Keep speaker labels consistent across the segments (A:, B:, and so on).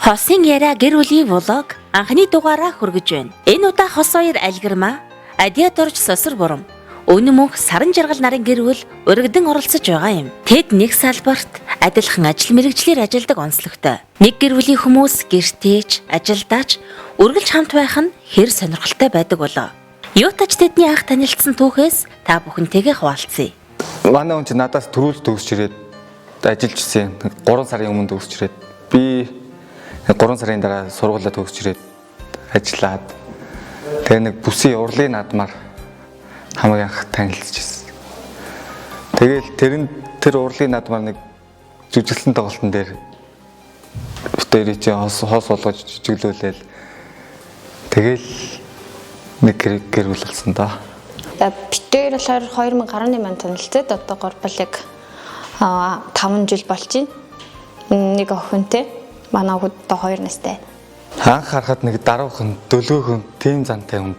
A: Хосын яриа гэр бүлийн влог анхны дугаараа хүргэж байна. Энэ удаа хос хоёр альгэрмаа, Адиад орж сосор бурам. Өнөө мөнх саран жаргал нарын гэр бүл өргөдөн оролцож байгаа юм. Тэд нэг салбарт адилхан ажил мэргэжлэр ажилдаг онцлогтой. Нэг гэр бүлийн хүмүүс гэртээч, ажилдаач үргэлж хамт байх нь хэр сонирхолтой байдаг болоо. Юутач тэдний анх танилцсан түүхээс та бүхэнтэйгээ хуваалцъя.
B: Манай хүн чи надаас төрүүлж төгсч ирээд ажиллаж ирсэн. 3 сарын өмнө төгсч ирээд би 3 сарын дараа сургуулаа төгсч ирээд ажиллаад тэгээ нэг бүсийн урлын наадмаар хамгийн анх танилцчихсан. Тэгэл тэр урлын наадмаар нэг жүжиглэн тоглолтын дээр битэрий чи хос болгож жүжиглүүлээл тэгэл нэг гэр бүл болсон доо.
C: Битээр болохоор 2018 онд танилцээд одоо горболыг 5 жил болж байна. Нэг охинтой. Манай охид одоо 2 настай.
B: Анх харахад нэг даруухан, дөлөөхөн, тийм зантай хүн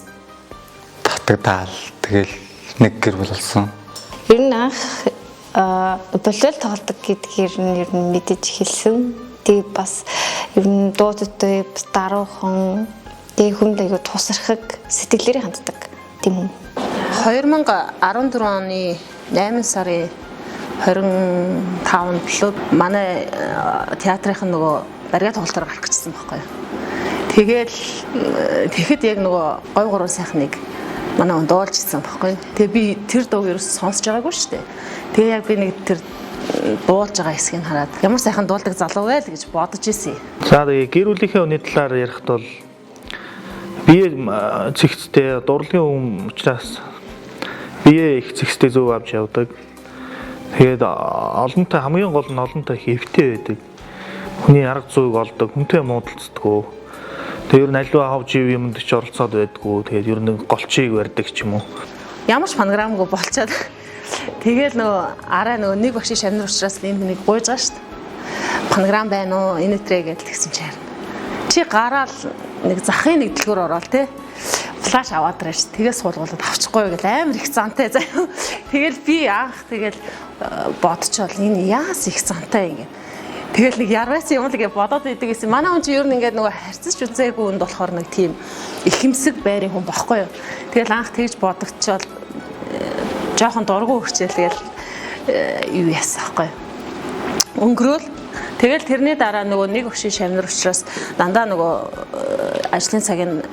B: татагдаал. Тэгэл нэг гэр бүл болсон.
C: Ер нь анх болол тоглодог гэдгээр нь ер нь мэдэж эхэлсэн. Тэгээ бас ер нь дуудтай даруухан, тэгээ хүнд аягүй тусархаг сэтгэлээрээ ханддаг тийм хүн.
D: 2014 оны 8 сарын 25-нд билүү манай театрын нөгөө бариа тоглолтоор гарах гэжсэн байхгүй юу. Тэгэхэд яг нөгөө гой гурван сайхныг манай хүн дуулж ирсэн байхгүй юу. Тэгээ би тэр дууг ерөөс сонсож байгаагүй шүү дээ. Тэгээ яг би нэг тэр дуулж байгаа хэсгийг хараад ямар сайхан дуулдаг залуу вэ л гэж бодож ирсэн.
E: За тэгээ гэр бүлийнхээ үнэ талаар ярихад бол бие зэгцтэй дурлагын хүн учраас бие их зэгцтэй зөв авч явдаг. Тэгээд олонтой хамгийн гол нь олонтой хэвтэй байдаг. Хүний арга зүйг олдог, хүнтэй муудалцдаггүй. Тэгээд ер нь аливаа хав жив юмд ч оролцоод байдаггүй. Тэгээд ер нь голчийг барьдаг ч юм уу.
D: Ямар ч фонограмгүй болчиход тэгээд нөгөө араа нөгөө нэг багшийн шавнар учраас энэ хүнийг гуйж байгаа шүү дээ. Фонограм байна уу? Энэ өтрээ гэдэл гэсэн чинь харна. Чи гараал нэг захын нэг дэлгүүр ороод те флаш аваад ирж тэгээ суулгуулад авчихгүй гэл амар их зантай заяа. Тэгэл би анх тэгэл бодчихвол энэ яас их зантай ингэ. Тэгэл нэг ярваас юм л гэж бодоод идэг гэсэн. Манай хүн чи ер нь ингээд нөгөө харьцаж үзээгүй үнд болохоор нэг тийм ихэмсэг байрын хүн бохгүй юу. Тэгэл анх тэгж бодогчвол жоохон дургу хөрчээл тэгэл юу яасан байхгүй юу. Өнгөрөөл тэгэл тэрний дараа нөгөө нэг өгшин шавнар учраас дандаа нөгөө ажлын цагийн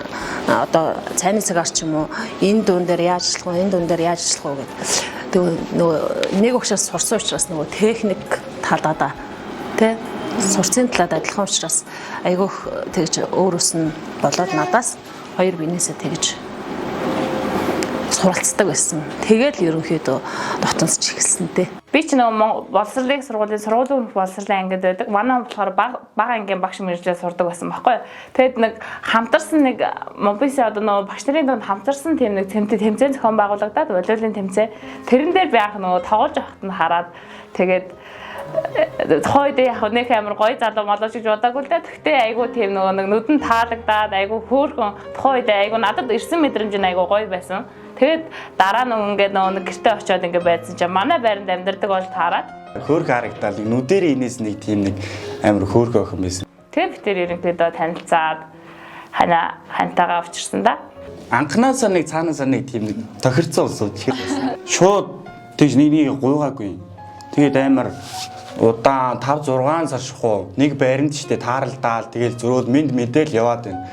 D: одоо цайны цагаар ч юм уу энэ дуун дээр яаж ажиллах вэ, энэ дуун дээр яаж ажиллах вэ гэдэг нөгөө нэг өгшөөс сурсан учраас нөгөө техник талаада тэ сурцын талаад адилхан учраас айгүйх тэгж өөрөөс нь болоод надаас хоёр биенээсээ тэгж суралцдаг байсан. Тэгэл ерөнхийдөө дотносч эхэлсэн дээ.
F: Би ч нөгөө боловсролын сургуулийн боловсролын ангид байдаг. Манай болохоор бага ангийн багш мэржлээ сурдаг байсан байхгүй юу. Тэгэд нэг хамтарсан нэг мобиси одоо нөгөө багш нарын донд хамтарсан тийм нэг тэмцээн зохион байгуулагдаад волейболын тэмцээн. Тэрэн дээр би анх нөгөө тоглож байхад нь хараад тэгээд хойд яг нэг амар гоё залуу молоо гэж бодаагүй л дээ. Тэгтээ айгу тийм нөгөө нэг нүдэн таалагдаад айгу хөөрхөн хойд айгу надад ирсэн мэдрэмж нь айгу гоё байсан. Тэгэд дараа нь ингээд нөгөө гэртээ очиод ингээд байсан чинь манай байранд амьдардаг бол таараад
G: хөөрхөн харагдаад нүдэрийн инээс нэг тийм нэг амар хөөрхөн охин байсан.
F: Тэгээ би тэр ерөнхийдөө танилцаад хантайгаа авчирсан да.
G: Анхнаасаа нэг цаанаасаа нэг тийм нэг тохирцсон улсууд тэгэхээр шууд тийж нэг гуйгаагүй. Тэгээд амар удаан 5 6 сар шахуу нэг байранд штэ тааралдаал тэгэл зөрөөл минь мэдээл яваад байна.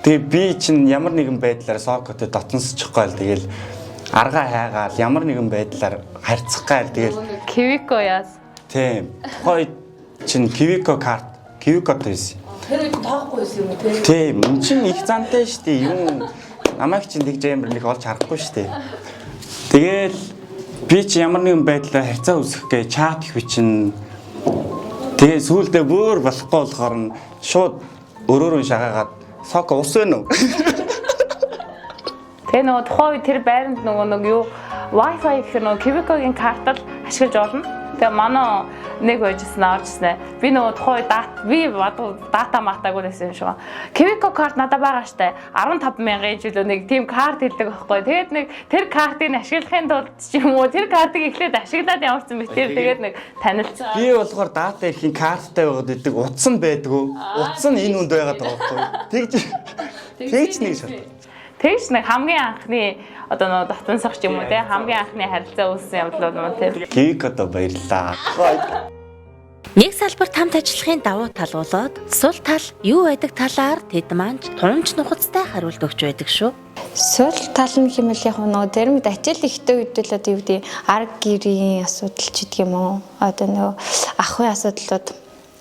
G: Тэгээ би чинь ямар нэгэн байдлаар сокотой дотносчихгүй л тэгэл аргаа хайгаал ямар нэгэн байдлаар харьцах гал тэгэл
F: Кивико яас.
G: Тийм. Тухайд чинь Кивико байсан.
F: Тэр үед тоохгүй байсан юм уу те?
G: Тийм. Мөн чинь их зантай шүү дээ. Юм намайг чинь тэгж амар нэг олж харахгүй шүү дээ. Тэгэл би чи ямар нэгэн байдлаар харьцаа үүсгэх гээ чат их бичин. Тэгээ сүүлдээ бүр болохгүй болохоор нь шууд өрөөрөө шагаагаад соко ус вэ нүү?
F: Тэгээ нөгөө тухайн үед тэр байранд нөгөө юу Wi-Fi гэх нөгөө Кивикогийн картал ашиглаж олно. Тэгээ манай нэг байжсэн оржсэн. Би нөгөө тухай би дата матаагүй байсан юм шиг. Quebeco card надад байгаа штэ 15,000 жилөө нэг тийм карт хэлдэг байхгүй. Тэгээд нэг тэр картыг ашиглахын тулд ч юм уу тэр картыг эхлээд ашиглаад явуулсан мэт тэгээд нэг танилцсан.
G: Би болохоор дата ирэхийн карттай байгаад идэг утсан байдгүй. Утсан энэ үнд байгаад байгаа байхгүй. Тэгж нэг шат.
F: Тэгж нэг хамгийн анхны одоо нөгөө дотносох ч юм уу те хамгийн анхны харилцаа үүссэн явдлууд мөн те.
G: Quebeco-до баярлаа.
A: Нэг салбарт хамт ажиллахын давуу тал болоод сул тал юу байдаг талаар тэд маань тунж нухацтай хариулт өгч байдаг шүү.
C: Сул тал нь хэмээл яг нөгөө зарим ачаал ихтэй үед л одоо юу гэдэг арга гэрийн асуудал ч гэдэг юм уу. Одоо нөгөө ахуйн асуудлууд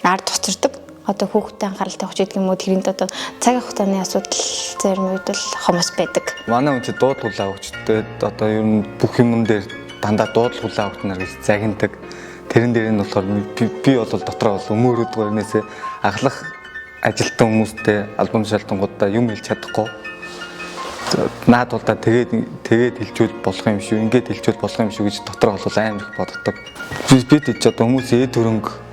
C: ард тусардаг. Одоо хүүхдэд анхаарал тавих гэдэг юм уу тэрэнд одоо цаг хугацааны асуудал зарим үед л хомос байдаг.
B: Манай хүн чи дуудлуулаа өгчтэй одоо ер нь бүх юм дээр дандаа дуудлуулаа өгч нар гэж загиндаг. Тэрэн дээр нь болохоор би бол дотроо бол өмөөрөдгөө юмээсээ аглах ажилтан хүмүүстэй албан шалтангуудаа юм хэлж чадахгүй. Наад бол та тэгээд хэлжүүл болох юм шүү. Ингээд хэлжүүл болох юм шүү гэж дотроо бол амар их боддог. Би ч одоо хүмүүсийн эд хөрөнгө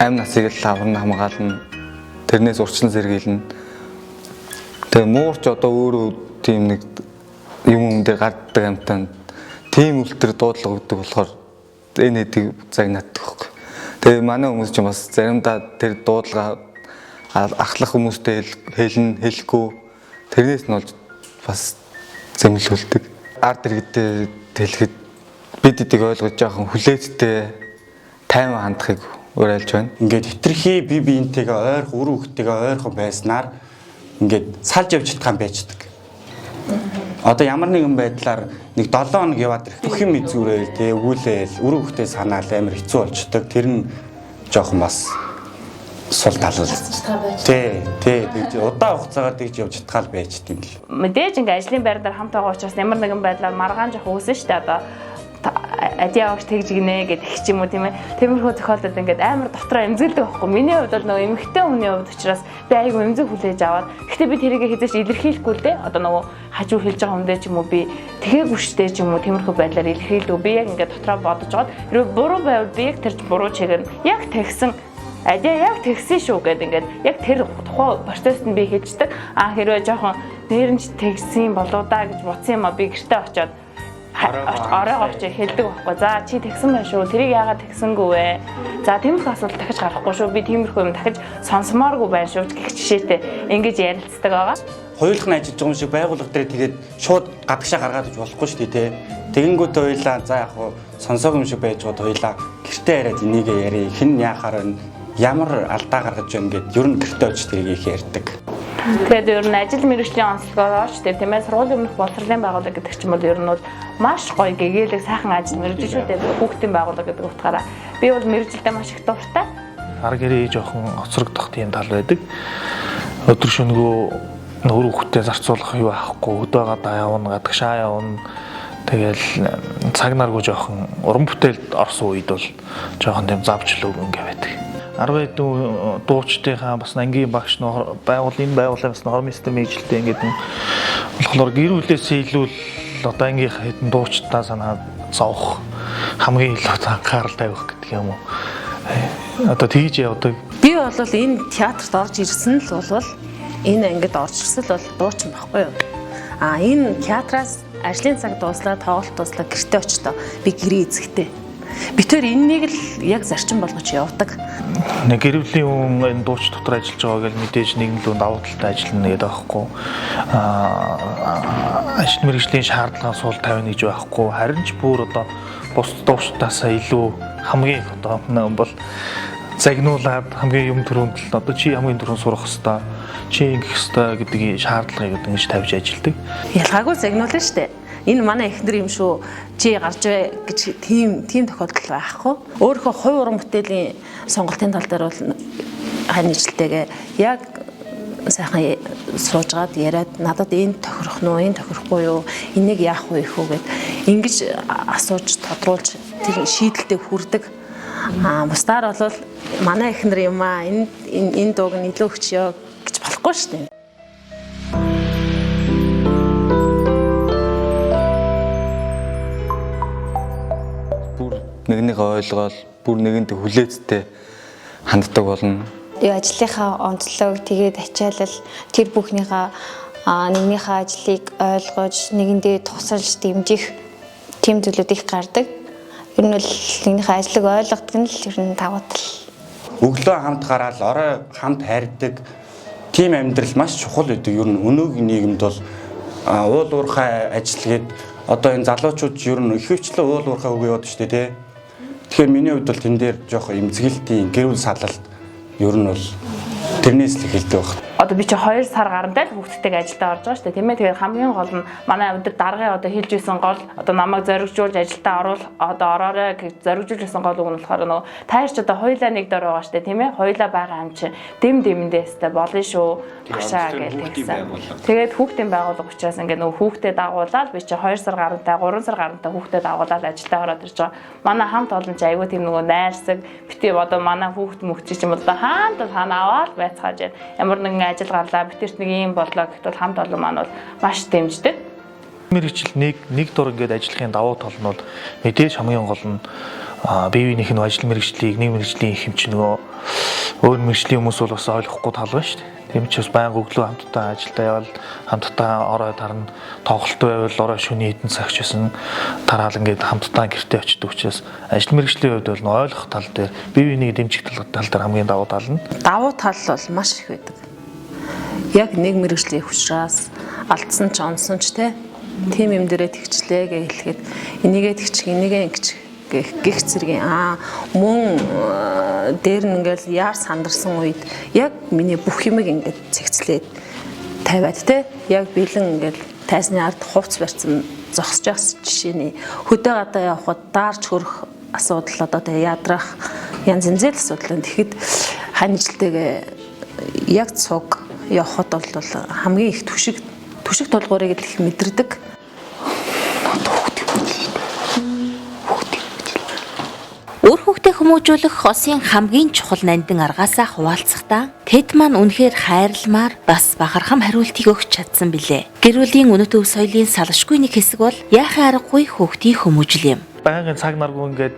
B: амь насыг л аврын хамгаална. Тэрнээс урьдчилан сэргийлнэ. Тэгээ муурч одоо өөрөө тийм нэг юм дээр гарддаг амтан тийм үлтэр дуудлага өгдөг болохоор энэ хэдийг загнаад өгөх. Тэгээ манай хүмүүс ч бас заримдаа тэр дуудлага ахлах хүмүүстэй хэлэхгүй тэрнээс нь болж бас зэмлүүлдэг. Ард иргэдэд хэлэхэд бид эдийг ойлгож яахан хүлээцтэй тайван хандахыг уриалж байна.
G: Ингээд хитрхи би биентэйгээ ойрхон үр хөвгтэйгээ ойрхон байснаар ингээд салж явж чадхаан байждаг. Одоо ямар нэгэн байдлаар нэг 7 хоног яваад ирэх бүх юм эзүүрээл тий өгүүлээл үр хөвгтэй санаал амар хэцүү болчдөг. Тэр нь жоохон бас сул тал л. Тий тэгж удаан хугацаагаар тэгж явж чадхаал байж тийм л.
F: Мэдээж ингээ ажлын байр дээр хамт байгаа учраас ямар нэгэн байдлаар маргаан жоох үүсэн штэ одоо адиавч тэгж гинэ гэдэг их ч юм уу тийм ээ. Тиймэрхүү зохиолдолд ингээд амар дотроо эмзэглдэг байхгүй. Миний хувьд бол нөгөө эмэгтэй хүний хувьд учраас би айгүй эмзэг хүлээж аваад гэхдээ би тэрийг хэзээч илэрхийлэхгүй л дээ. Одоо нөгөө хажуу хэлж байгаа хүндээ ч юм уу би тэгээгүй штэ ч юм уу тиймэрхүү байдлаар илэрхийлдэг. Би яг ингээд дотроо бодож жоод хэрвээ буруу байвал би яг тэр буруу чигээр яг тэгсэн адиа яг тэгсэн шүү гэдэг ингээд яг тэр тухай процессд нь би хэлждэг. Хэрвээ жоохон дээр нь тэгсэн болоо да гэж бодсон юм а би гэртээ очиод оройгоо очиж хэлдэг байхгүй. За чи тэгсэн байх шүү. Тэрийг яагаад тэгсэнгүй вэ? За тиймэрхүү асуудал дахиж гарахгүй шүү. Би тиймэрхүү юм дахиж сонсомооргүй байна шүү гэх жишээтэй ингэж ярилцдаг байгаа.
G: Хоёулах нь ажиллаж байгаа юм шиг байгууллага дээр тэгээд шууд гадагшаа гаргаад иж болохгүй шүү дээ тий. Тэгэнгүүт хоёлаа за яг хуу сонсоог юм шиг байж гоод хоёлаа гэртээ яриад энийг ярий. Хэн яахаар нь ямар алдаа гаргаж байна гэд ер нь гэртээ очиж тэрийг их ярьдаг.
F: Тэгээд ер нь ажил мэргэжлийн онцлогоор ч тийм ээ сургуулийн өмнөх боловсролын байгууллага гэдэг чинь бол ер нь бол маш гоё гэгээлэг сайхан ажил мэргэжил шүү дээ. Хүүхдийн байгууллага гэдэг утгаараа би бол мэргэжилдээ маш их дуртай.
E: Арга гэрээ жоохон хоцрогдох тийм тал байдаг. Өдөр шөнөгөө нөр хүүхдээ зарцуулах юу авахгүй өдөө гадаа явна, гадагшаа явна. Тэгэл цаг наргүй жоохон уран бүтээлд орсон үед бол жоохон тийм завчлаг ингээ байдаг. 10 хэдэн дуучдынхаа бас ангийн багш нь байгууллагын бас нормын систем ээжилтэй ингээд болохоор гэр бүлээсээ илүү одоо ангийнхаа хэдэн дуучдаа санаа зовох хамгийн илүү анхаарал тавих гэдэг юм уу. Одоо тэгж явдаг.
D: Би бол энэ театрт орж ирсэн л бол энэ ангид орж ирсэл бол дуучин байхгүй юу. Энэ театраас ажлын цаг дууслаа, тоглолт дууслаа гэртээ очтоо би гэрээ эзэгтэй. Битээр энэнийг л яг зарчим болгож явдаг.
E: Нэг гэр бүлийн хүн энэ дууч дотор ажиллаж байгаа гэж мэдээж нийгэмд давуу талтай ажиллана гэдэг байхгүй. Ажил мэргэжлийн шаардлага суул 50 гэж байхгүй. Харин ч бүр одоо бус дуучдаасаа илүү хамгийн одоо бол загнуулаад хамгийн юм төрөнд л одоо чи хамгийн түрүүнд сурах хэвээр чи ингэх хэвээр гэдэг шаардлагыг ингэж тавьж ажилладаг.
D: Ялгаагүй загнуулна штэ. Энэ манай эхнэр юм шүү. Чи гарч бай гэж тийм тохиолдол байхгүй. Өөрөө хувь уран бүтээлийн сонголтын тал дээр бол ханижлтэйгээ яг сайхан суужгаад яриад надад энэ тохирох нь энэ тохирохгүй юу? Энийг яах вэ хөө гэд ингэж асууж тодруулж тэр шийдэлтэд хүрдэг. Бусдаар бол манай эхнэр юм аа энэ дууг нь илүү өгчөө гэж болохгүй шүү дээ.
B: Нэгнийг ойлгоод бүр нэгэнд хүлээцтэй ханддаг болно.
C: Тэгээ ажлынхаа онцлог тэгээд ачаалал тэр бүхнийхээ нэгнийхээ ажлыг ойлгож нэгэндээ тусалж дэмжих тийм зүйлүүд их гардаг. Ер нь бол нэгнийхээ ажлыг ойлгодог нь л ер нь давуу тал.
G: Өглөө хамт гараад орой хамт хайрдаг тийм амьдрал маш чухал гэдэг. Ер нь өнөөгийн нийгэмд бол уул уурхай ажиллагээд одоо энэ залуучууд ер нь ихэвчлэн уул уурхай үг яваад штэ тий. Тэгэхээр миний хувьд бол тэн дээр жоох эмзэгэлтийн гэрүүл салалт ер нь бол тэрнээс л эхэлдэг байна.
F: Одоо би чи 2 сар гарантай л хүүхдтэйг ажилдаа орж байгаа шүү дээ тийм ээ. Тэгээд хамгийн гол нь манай өдөр даргын одоо хэлж исэн гол одоо намайг зоригжуулж ажилдаа оруул одоо ороорой гэж зоригжуулж исэн гол үг нь болохоор нөгөө таарч одоо хоёулаа нэг дор байгаа шүү дээ тийм ээ. Хоёулаа байгаа юм чи дэм дэмэндээ өстэй болно шүү. Гашаа гэж хэлсэн. Тэгээд хүүхдийн байгууллага учраас ингээд нөгөө хүүхдэд дагуулаад би чи 2 сар гарантай 3 сар гарантай хүүхдэд дагуулаад ажилдаа ороод ирж байгаа. Манай хамт олон чи айгүй тийм нөгөө найрсаг битээ одоо манай хүүхд мөхч юм бол хаана аваад байцгааж ямар нэгэн ажил гарлаа битэрт нэг юм боллоо гэтэл хамт олон маань бол маш дэмждэг.
E: Мэргэжил нэг дур ингээд ажиллахын давуу тал нь бол мэдээж хамгийн гол нь биеийнх нь ажил мэргэжлийг нэг мэргэжлийн хэмч нөгөө өөр мэргэжлийн хүмүүс бол бас ойлгохгүй тал байна шүү дээ. Тийм ч бас байнга өглөө хамтдаа ажилдаа явал хамтдаа орой тарна тоглолт байвал орой шөнийн хэдэн цагч байсан тараал ингээд хамтдаа гэртээ очдог учраас ажил мэргэжлийн хувьд бол ойлгох тал дээр биеийг дэмжих тал дээр хамгийн давуу тал нь.
D: Давуу тал бол маш их байдаг. Яг нэг мэргэжлийн хүчраас алдсан ч онсон ч тийм юм дээрээ тэгчлээ гэж хэлэхэд энийгээ тэгчих энийгээ ингэчих гих зэргийн мөн дээр нь ингээл яар сандарсан үед яг миний бүх юмыг ингээд цэгцлээд тавиад яг бэлэн ингээд тайсны ард хувц барьсан зогсож байгаа жишээний хөдөө гадаа явхад даарч хөрөх асуудал одоо ядрах янз янзэл асуудал. Тэгэхэд ханижилтэйгээ яг цуг явхад бол хамгийн их түшиг тулгуурыг л их мэдэрдэг.
A: Өөр хүүхдээ хүмүүжүүлэх хосын хамгийн чухал нандин аргаасаа хуваалцахдаа тэд маань үнэхээр хайрламар бас бахархам хариултыг өгч чадсан билээ. Гэр бүлийн өнөтөв соёлын салшгүй нэг хэсэг бол яхаа аргагүй хүүхдийн хүмүүжил юм.
E: Байнгын цаг наргүй ингээд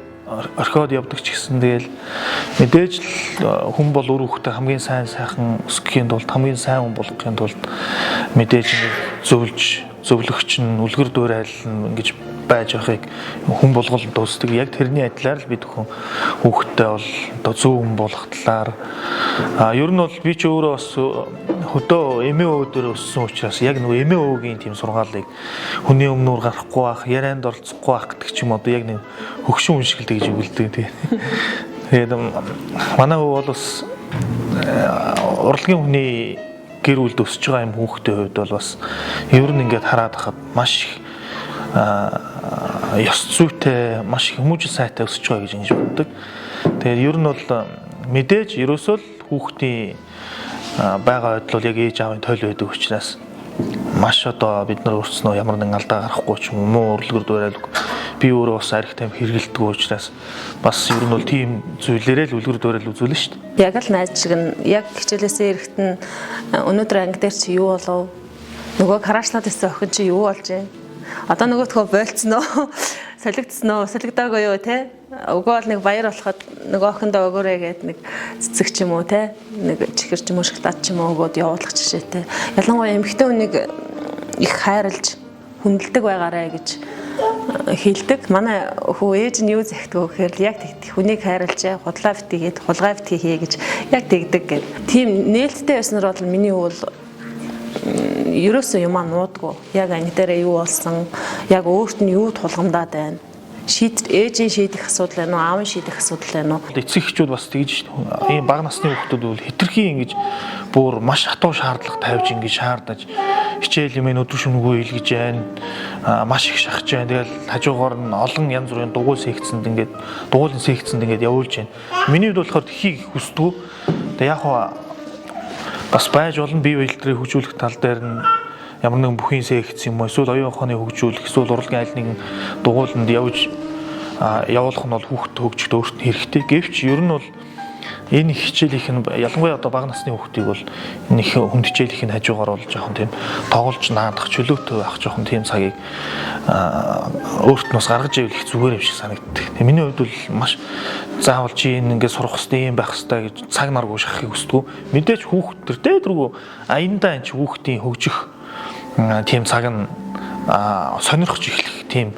E: орхиод явдаг ч гэсэн тэгэл мэдээж л хүн бол өөр хүүхдээ хамгийн сайхан өсгөхийн тулд хамгийн сайн хүн болгохын тулд мэдээж ингээд зөвлөгч нь үлгэр дуурайл ингэж байж байхыг хүн болгол дуусдаг. Яг тэрний адилаар л бид хүүхдтэй бол одоо зөв хүн болох талаар ер нь бол би ч өөрөө бас хөдөө эмээ өвдөр өссөн учраас яг нөгөө эмээ өвгийн тийм сургаалыг хүний өмнөр гарахгүй байх, ярианд оролцохгүй байх гэдэг ч юм одоо яг нэг хөгшин хүн шиг л гэж өгөлдөг тийм. Тэгээд манай өвөө бол бас урлагийн хүний гэр бүлд өсөж байгаа юм хүүхдийн хувьд бол бас ер нь ингээд хараад хахад маш их ёс зүйтэй маш их хүмүүжил сайтай өсөж байгаа гэж ингэж боддог. Тэгээд ер нь бол мэдээж ерөөсөө л хүүхдийн байгаа байдал бол яг ээж аавын тойл байдаг учраас маш одоо бид нар өөрснөө ямар нэгэн алдаа гарахгүй ч юм уу урлагэр дуурайлгүй би өөрөө бас арх тайм хэрэгэлдэг учраас бас ер нь бол тийм зүйлээрээ л үлгэр дуурал үзүүлнэ шүү дээ.
D: Яг л найз шиг нь яг хичээлээсээ ирэхэд нь өнөөдөр анги дээр чи юу болов? Нөгөө караачлаад ирсэн охин чи юу болж байна? Одоо нөгөөдхөө бойлцсон уу? Солигдсон уу? Солигдоогүй юу те? Өгөө бол нэг баяр болоход нөгөө охиндоо өгөөрэй гэд нэг цэцэг ч юм уу те? Нэг чихэр ч юм уу шоколад ч юм уу өгөөд явуулах жишээтэй. Ялангуяа эмэгтэй хүнийг их хайрлж хүндэлдэг байгаарэ гэж хэлдэг. Манай хүү ээж нь юу захидгөө гэхээр яг тэгт хүнийг хайрлаж худлаа битгээд хулгай битгий хий гэж яг тэгдэг гэд. Тийм нээлттэй байснаар бол миний бол ерөөсөө юм нуудгүй. Яг анги дээрээ юу болсон, яг өөрт нь юу тулгамдаад байна. Ээжийн шийдэх асуудал байна уу, аавын шийдэх асуудал байна уу?
E: Эцэг эхчүүд бас тэгж шүү дээ. Ийм бага насны хүүхдүүд бол хитрхи ингэж бүр маш хатуу шаардлага тавьж ингэж шаардаж хичээл юм өдөр шөнөгүй илгэж байна. Маш их шахаж байна. Тэгэл хажуугаар нь олон янз бүрийн дугуйл секцэнд ингээд явуулж байна. Миний хувьд болохоор тхийг хүсдэг. Тэгээ яг бас байж олон бие биедрийг хөгжүүлэх тал дээр нь ямар нэгэн бүхий секц юм уу эсвэл оюун ухааны хөгжүүлэх эсвэл урлагийн аль нэгэн дугууланд явуулах нь бол хүүхдэд хөгжихд өөрт нь хэрэгтэй. Гэвч ер нь бол энэ их хичээлийнх нь ялангуяа одоо бага насны хүүхдийг бол энэ их хүнд хичээлийнх нь хажуугаар бол жоохон тийм тоглож наадах чөлөөтэй байх жоохон тийм цагийг өөрт нь бас гаргаж ивэл их зүгээр юм шиг санагддаг. Миний хувьд бол маш заавал чи энэ ингээд сурах хэрэгтэй юм байх хэрэгтэй гэж цаг наргүй шахахыг хүсдэг. Мэдээж хүүхд төр дээргүй аяндаа энэ хүүхдийн хөгжих тийм цаг нь сонирхож эхлэх тийм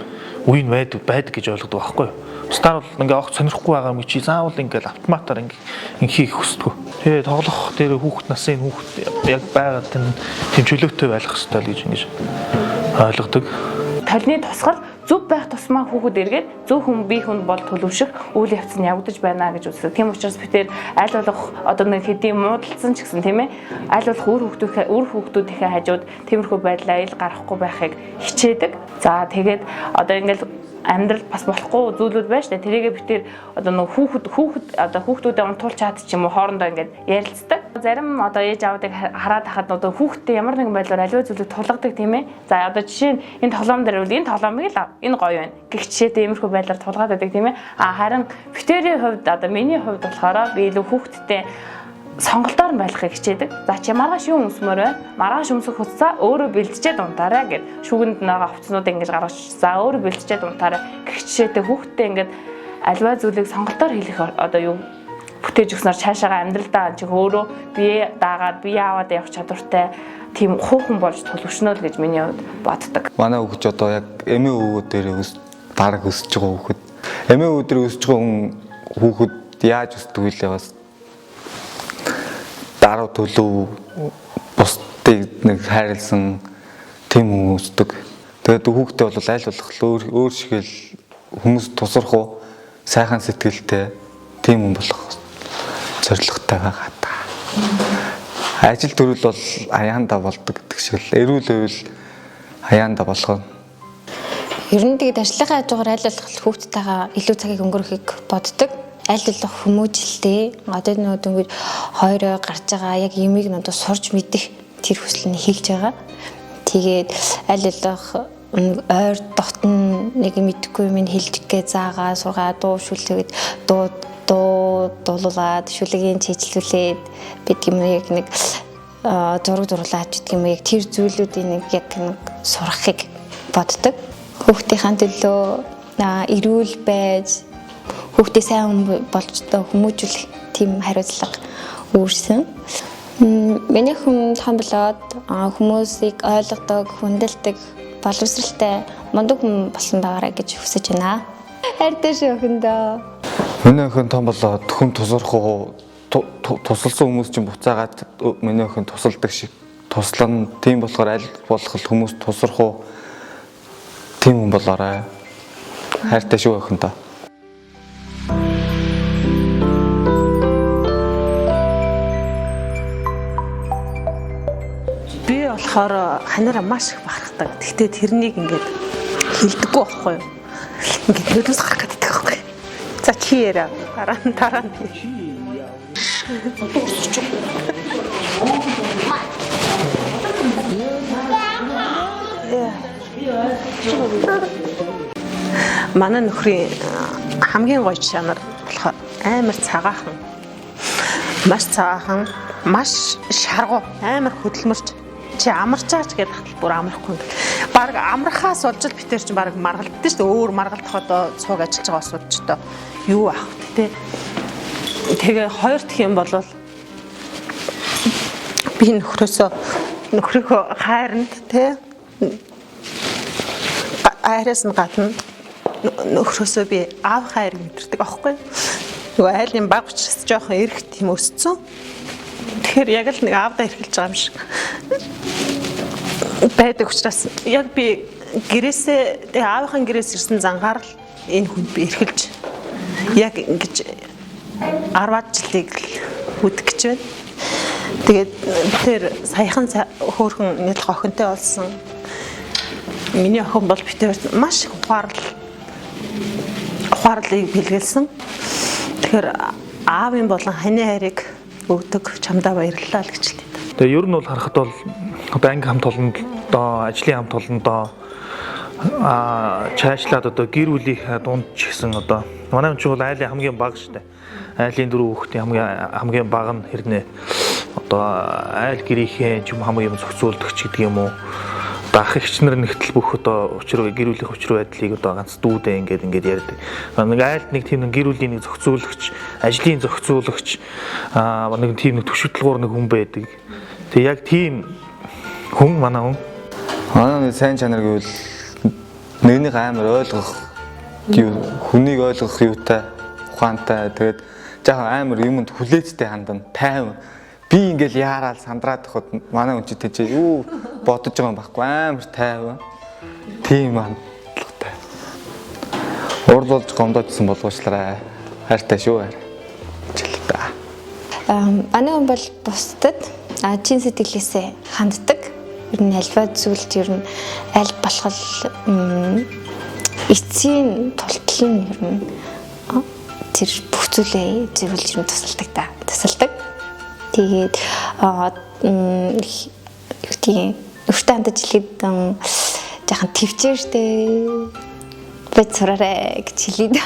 E: үе нь байдаг гэж ойлгодог байхгүй юу? Стар бол ингээ огт сонирхгүй байгаа юм чи заавал ингээл автоматар ингээ хийх хүсдэг. Тэгээ тоглох дээр хүүхд насын хүүхд яг байгаад тийм чөлөөтэй байх хэрэгтэй л гэж ингэж ойлгодог.
F: Толны тусгал зөв байх тусмаа хүүхэд эргээд зөв хүн бие хүнд бол төлөвшөх үйл явц нь явагдаж байна гэж үздэг. Тийм учраас бид тэр аль болох одоо нэг хэдийн муудалцсан ч гэсэн тийм ээ аль болох үр хүүхдүүдийнхээ хажууд тиймэрхүү байдлаа ил гарахгүй байхыг хичээдэг. За тэгээд одоо ингээл амьдрал бас болохгүй зүйлүүд байна шүү дээ. Тэрийгээ бид тэр одоо нэг хүүхдүүдэд унтуулж чад ч юм уу хоорондоо ингээд ярилцдаг. Зарим одоо ээж аавдыг хараад хахад одоо хүүхдтэй ямар нэгэн байдлаар аливаа зүйлийг тулгадаг тийм ээ. За одоо жишээ нь энэ тоглоом дээр бол энэ тоглоомыг л энэ гоё байна гэх жишээтэй иймэрхүү байдлаар тулгаад байдаг тийм ээ. Харин битэрийн хувьд одоо миний хувьд болохоор би илүү хүүхдтэй сонголтоор нь байлгахыг хичээдэг. За чи маргааш юу өмсмөр вэ? Маргааш өмсөх хуцаа өөрөө бэлтжээд унтаарай гэд шүүгэнд байгаа хувцснууд ингэж гаргаж за өөрөө бэлтжээд унтаарай гэх жишээтэй хүүхдтэй ингээд альва зүйлийг сонголтоор хэлэх одоо юу бүтээж өгснээр цаашаага амьдралдаа чи өөрөө бие даагаад бие аваад явах чадвартай тийм хүүхэн болж төлөвшнө л гэж миний хувьд боддог.
B: Манай хүүхд одоо яг эмээ өвгөө дээр дараг өсөж байгаа хүүхэд. Эмээ өвгөө дээр өсөж байгаа хүүхэд яаж өсдөг вэ бас даруй төлөв бусдыг нэг хайрлсан тийм хүн өсдөг. Тэгээд хүүхдээ бол аль болох өөр шигэл хүмүүс тусрах уу сайхан сэтгэлтэй тийм хүн болох зорилготой байгаа та. Ажил төрөл бол аяанда болдог гэдэг шиг л эрүүл байвал аяанда болгоно.
C: Ер нь тэгээд ажлынхаа хажуугаар аль болох хүүхдтэйгээ илүү цагийг өнгөрөхийг боддог. Аль болох хүмүүжлээ. Одоо нөгөө дөнгөж хоёроо гарч байгаа яг юмыг надад сурч мэдэх тэр хүсэл нь хийлж байгаа. Тэгээд аль болох ойр дотн нэг мэдхгүй юм хэлжгээ заагаа сургаа дуу шүлгээд дуулуулад шүлгийн чижилүүлээд бид юм яг нэг зураг зурлаад гэдэг юм яг тэр зүйлүүдийн нэг яг сурахыг боддог. Хүүхдийн төлөө эрүүл байж хүүхдээ сайн болж хүмүүжүүлэх тийм хариуцлага үүрсэн. Миний хүн том болоод хүмүүсийг ойлгодог, хүндэлдэг, боловсралтай мундаг хүн болсон байгаарай гэж хүсэж байна. Хайртай шүү өхөндөө.
B: Миний охин том болоод хүн тусрах уу тусалсан хүмүүс чинь буцаагаад миний охин тусалдаг шиг туслана. Тийм болохоор аль болох хүмүүс тусрах уу тийм хүн болоорой. Хайртай шүү охиндоо.
D: Би болохоор ханараа маш их бахархдаг. Гэхдээ тэрнийг ингээд хилдэггүй байхгүй юу? Ингээд нөлөөс гарах гэдэг байхгүй. За чи яриа. Дараа нь би. Манай нөхрийн хамгийн гоё чанар болохоор амар цагаахан. Маш цагаахан, маш шаргуу, амар хөдөлмөрч. Чи амарчаач гэдэг хатал бүр амрахгүй. Бараг амрахаас болж л битэр чинь бараг маргалддаг шүү дээ. Өөр маргалдах одоо цуг ажиллаж байгаа асуудчтой юу аах вэ? Тэгээ хоёр дахь юм бол би нөхрийнхөө хайранд те айраас нь гадна нөхрөөсөө би аав хайр мэдэрдэг аахгүй. Нөгөө айлын баг учраас жоохон эрх тийм өссөн. Тэгэхээр яг л нэг аавдаа эрхэлж байгаа юм шиг байдаг учраас яг би гэрээсээ аавынхаа гэрээс ирсэн зангаар л энэ хүнд би эрхэлж яг ингэж 10 жилийг үдэх гэж байна. Тэгээд тэр саяхан хөөрхөн нэг охинтой болсон. Миний охин бол битээр маш ухаарлыг бэлгэлсэн. Тэгэхээр аавын болон ханы хайрыг өгдөг чамдаа баярлалаа л гэж л дээ.
E: Тэгээ ер нь бол харахад бол одоо анги хамт олондоо, ажлын хамт олондоо цаашлаад одоо гэр бүлийн дунд ч гэсэн одоо манай хүн чинь бол айлын хамгийн бага штэ. айлын 4 хүүхдийн хамгийн бага нь хэрнээ одоо айл гэрийнхээ ч юм хамгийн юм зохицуулдаг ч гэдэг юм уу. Ах эгч нар нэгтэл бүх одоо гэр бүлийн учир байдлыг одоо ганц дүүдээ ингээд ярьдаг. Нэг айлд нэг тийм гэр бүлийн нэг зохицуулагч, ажлын зохицуулагч нэг тийм нэг төшөлтөлгуур нэг хүн байдаг. Тэгээ яг тийм хүн манай хүн.
B: Манай сайн чанар гэвэл нэгнийг амар ойлгох, хүнийг ойлгох юутай, ухаантай. Тэгээд жоохон амар юмд хүлээцтэй хандна, тайван. Би ингээл яарал сандраад тахад манай хүн чи тийч юу бодож байгаа юм байхгүй амар тайван. Тийм хандлагатай. Урд болж гомдоодсэн болгоочлаарай. Хайртай шүү. Жилдээ.
C: Манай хүн бол бусдад чин сэтгэлээсээ ханддаг. Ер нь альва зүйлд ер нь аль болох эцсийн тултал нь ер нь тэр бүх зүйлээ зөвлөж юм тусалдаг та. Тусалдаг. Тэгээд өвтө хандаж хэлээд жоохон төвчээртэй бод сураарэ гэж хэлээд.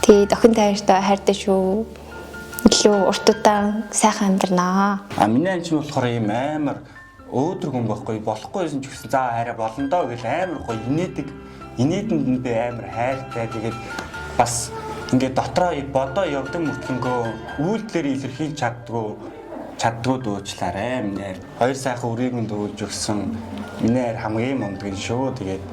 C: Тэгээд охин таартай хайртай шүү. Илүү урт удаан сайхан амьдрнаа.
G: Миний анч нь болохоор ийм амар өөдрөг хүн байхгүй болохгүйсэн ч гэсэн за хараа болно доо гэж амар гоё инээдэнд би амар хайртай. Тэгээд бас ингээд дотроо бодоо явдаг мөртлөнгөө үйлдэлээр илэрхийлж чаддгүй дуучлаарэ минь. Хоёр сайхан үрийг нь дуулж өгсөн миний хамгийн мундгэн шүү. Тэгээд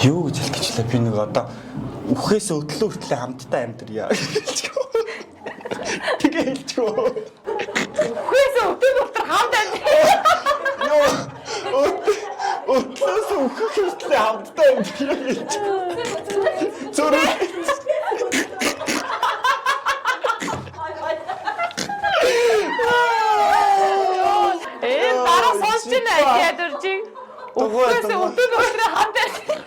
G: юу гэж хэлэх гэжлээ би нэг одоо үхээс өдлөө хүртлээ хамтдаа амьдрья гэж. Тэгээ хэлчихв.
F: Үхээс өдөр хамт амьдрья.
G: Өдлөөс үхэх хүртлээ хамтдаа амьдрья гэж. Зураг.
F: Дараа сонсч байна ядуржиг. Үхээс өдөр хамт амьдрья.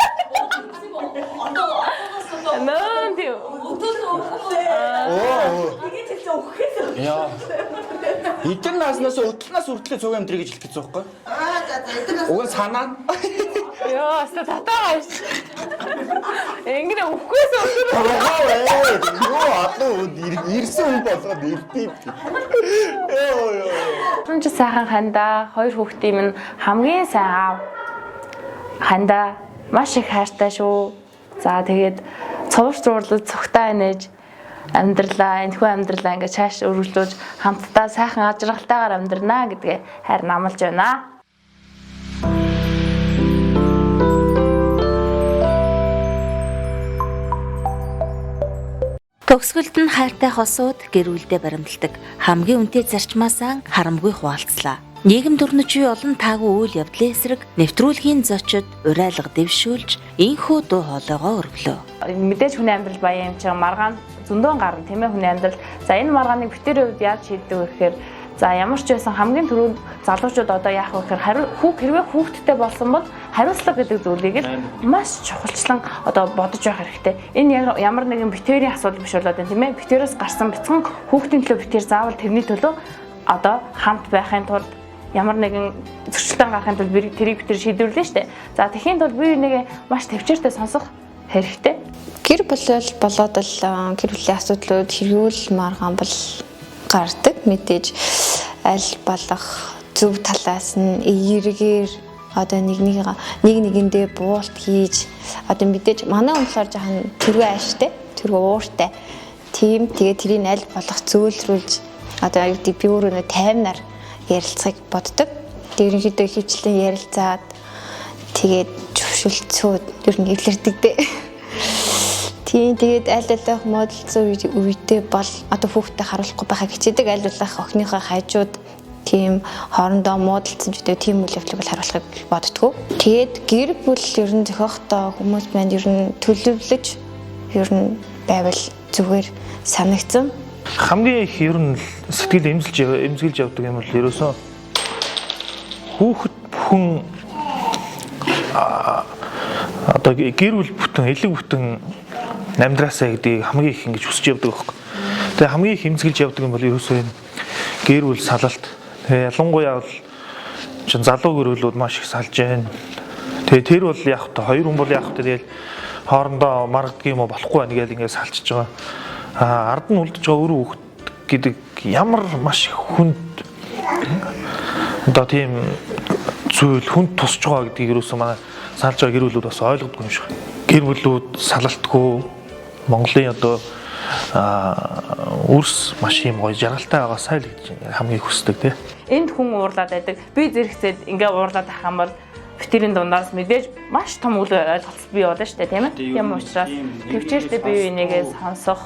G: Яа. Эдгээр наснаас өдлнаас үрдлээ цуг амьдрий гэж хэлэх гэж байгаа байхгүй? Уг нь санаа.
F: Яа, татаа ш. Ингэрэ үхээс өдөр.
G: Юу атуу ирсэн хүн болгоод ирдээ.
F: Түн ч сайхан хандаа, хоёр хүүхдийн минь хамгийн сайн аав. Хандаа маш их хайртай шүү. За тэгээд цуврал зурлал цогтой нээж амьдралаа, энэхүү амьдралаа ингээд цааш өргөжлүүлж хамтдаа сайхан ажралтайгаар амьдрнаа гэдгээ харин амлаж байна.
A: Төгсгөлд нь хайртай хосууд гэр бүлдээ баримталдаг хамгийн үнэтэй зарчмаасаа харамгүй хуваалцлаа. Нийгэм дүрнжүй олон таагүй үйл явдлын эсрэг нэвтрүүлгийн зочид урайлга дэвшүүлж энхүү дуу хоолойгоо өргөлөө.
F: Мэдээж хүний амьдрал баян юм чинь маргаан зөндөө гарна тийм ээ хүний амьдрал. За энэ маргааныг битэрийн хувьд яаж шийддэг вэ гэхээр за ямар ч байсан хамгийн түрүүнд залуучууд одоо яах вэ гэхээр хэрвээ хүүхдтэй болсон бол хариуцлага гэдэг зүйлийг л маш чухалчлан одоо бодож байх хэрэгтэй. Энэ ямар нэгэн битэрийн асуудал биш болоод байна тийм ээ. Битэрээс гарсан бяцхан хүүхдийн төлөө битэр заавал тэрний төлөө одоо хамт байхын тулд ямар нэгэн зөрчилдөөн гарахын тулд тэрийг битэр шийдвэрлэн штэ. За тэхийн тулд би энийг маш төвчээртэй сонсох хэрэгтэй.
C: Гэр болоод л гэр бүлийн асуудлууд хэрүүл маргаан бол гардаг. Мэдээж аль болох зөв талаас нь эргээр одоо нэг нэгэндээ буулт хийж одоо мэдээж манай болохоор жоохон тэргүй ааштай, тэргүй ууртай. Тийм тэгээ тэрийг аль болох зөөлрүүлж одоо аюу би өөрөө таймнаар ярилцахыг боддог. Ерөнхийдөө хөвчлэн ярилцаад тэгээд зөвшөлтсүүд ер нь илэрдэг дээ. Тийм тэгээд аль болох модалцсан үедээ бол одоо хүүхдэд харуулахгүй байхыг хичээдэг. Аль болох охиныхоо хажууд тийм хоорондоо муудалцсан ч гэдэг тийм үйл явдлыг харуулахыг боддгоо. Тэгээд гэр бүл ер нь зохиохдоо хүмүүс маань ер нь төлөвлөж ер нь байвал зүгээр санагдсан.
E: Хамгийн их ер нь сэтгэл эмзэглэж явдаг юм бол ерөөсөө хүүхэд бүхэн одоо гэр бүл бүтэн элэг бүтэн амьдраасаа гэдгийг хамгийн их ингэж хүсэж явдаг байхгүй. Тэгээ хамгийн их эмзэглэж явдаг юм бол ерөөсөө энэ гэр бүл салалт. Тэгээ ялангуяа бол чин залуу гэрүүлүүд маш их салж байна. Тэгээ тэр бол яг та хоёр хүн бол яг та тэгэл хоорондоо маргадг юм уу болохгүй байна гэж ингээд салчиж байгаа. Ард нь үлдэж байгаа өөр хүүхэд гэдэг ямар маш их хүнд одоо тийм зүйл хүнд тусч байгаа гэдгийг юусэн манай салж байгаа гэр бүлүүд бас ойлгодгүй юм шиг. Гэр бүлүүд салалтгүй Монголын одоо үрс маш юм гоё жаргалтай байгаа сайл гэж хамгийн хүсдэг тий.
F: Энд хүн уурлаад байдаг. Би зэрэгцээд ингээ уурлаад ах юм бол битэрийн дундаас мэдээж маш том үл ойлголт бий болно шүү дээ, тийм ээ. Тийм учраас төвчээртэй бие бинийгээ сонсох,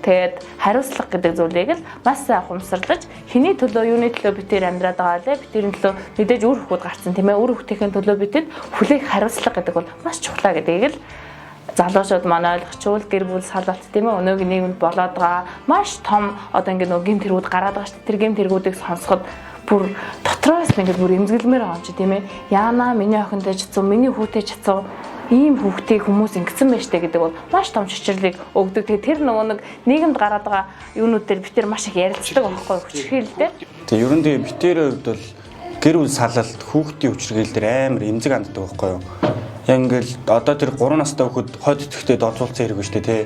F: тэгээд хариуцлага гэдэг зүйлийг л маш сайн ухамсарлаж хэний төлөө юуны төлөө битэр амьдраад байгаа лээ, битэрийн төлөө мэдээж үр хөвгүүд гарцсан тийм ээ. Үр хөвгтийн төлөө битэд хүлээх хариуцлага гэдэг бол маш чухал гэдгийг л залуучууд манай ойлгочвол гэр бүл салалт тийм ээ, өнөөгийн нийгэмд болоод байгаа маш том одоо ингээ нэг гэмт хэрэгүүд гараад байгаа шүү дээ. Тэр гэмт хэрэгүүдийг сонсоход бүр дотроос ингээд бүр эмзэглэмээр байгаа юм чи тийм ээ. Яана миний охинтой чацсан, миний хүүтэй чацсан ийм хүүхдийг хүмүүс ингэсэн байж тээ гэдэг бол маш том шишрлийг өгдөг. Тэгээ тэр нөгөө нэг нийгэмд гараад байгаа юунууд дээр бид нар маш их ярилцдаг байхгүй хүчрхийлэлтэй.
G: Тэгээ ерөн тэгээ битэрийн хувьд бол гэр бүл салалт хүүхдийн хүчрхийлэл дээр амар эмзэг ханддаг байхгүй юу? Яг ингээл одоо тэр 3 настай хүүхэд хойд итгэхтэй дооцуулсан хэрэг шүү дээ тий.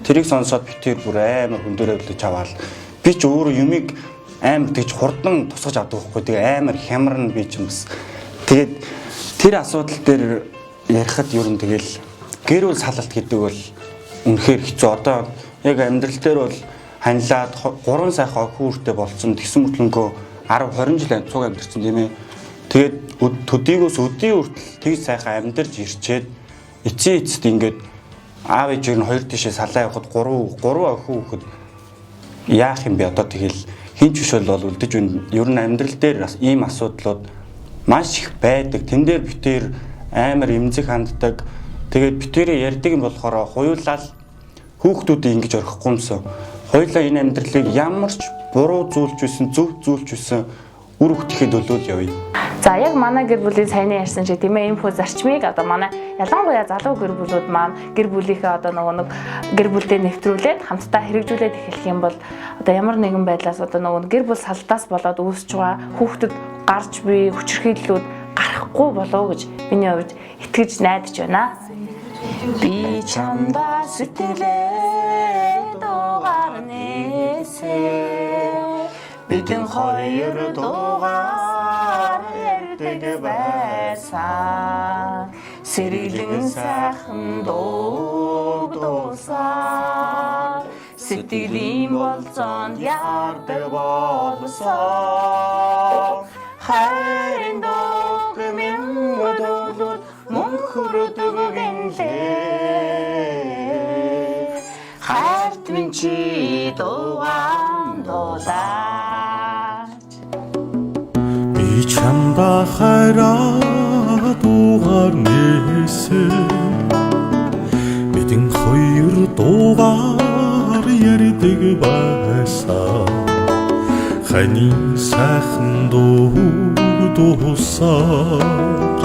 G: Тэрийг сонсоод битэр бүр амар хүндөрөө билж аваал. Би ч өөрөө юмыг амар тэгж хурдан тусгаж авдаг байхгүй. Тэгээ амар хямран би ч юм бас. Тэгээд тэр асуудал дээр ярихад ер нь тэгэл гэр бүл салалт гэдэг бол үнэхээр хэцүү. Одоо яг амьдрал дээр бол ханилаад 3 сайхан хүүхдээ болцсон тэгсэн мөртлөнгөө 10 20 жил цуг амьдэрсэн тийм ээ. Тэгээд төдийгөөс өдийн хүртэл тэгж сайхан амьдарч ирчээд эцэст ингээд аав ээжээр нь хоёр тишээ салаа явахад 3 охин хүүхэд яах юм бэ одоо тэгэл хинч биш бол үлдэж байна. Ер нь амьдрал дээр бас ийм асуудлууд маш их байдаг. Тэн дээр битэр амар эмзэг ханддаг. Тэгээд битэрээ ярьдаг юм болохоор хуйлал хүүхдүүдийг ингэж орхихгүй юмсан. Хоёулаа энэ амьдралыг ямар ч буруу зүйлж байсан, зөв зүйлж байсан үр хөвгтөхийн төлөө явъя.
F: За яг манай гэр бүлийн саяны ярьсан шиг тийм ээ инфо зарчмыг одоо манай ялангуяа залуу гэр бүлүүд маань гэр бүлийнхээ одоо нөгөө нэг гэр бүлдээ нэвтрүүлээд хамтдаа хэрэгжүүлээд эхлэх юм бол одоо ямар нэгэн байдлаас одоо нөгөө гэр бүл салдаас болоод үүсэж байгаа хүүхдэд гарч буй хүчирхийллүүд гарахгүй болов гэж миний хувьд итгэж найдаж байна. Би чамдаа сэтгэлээ дуугаар нээсээ бидэн хоёр дуугаар ярьдаг байсан сэргэлэн сайхан дуудусаар сэтгэлийн болцоонд ярддаг болсон хайрын дуугмын өдөөлөд мөнх хүрдэг гинлээ хайрт минь чи дуугаан дуулаач
H: би чамда хайраа дуугаар нээсээ бидэн хоёр дуугаар ярьдаг байсан ханин сайхан дуу дуусаар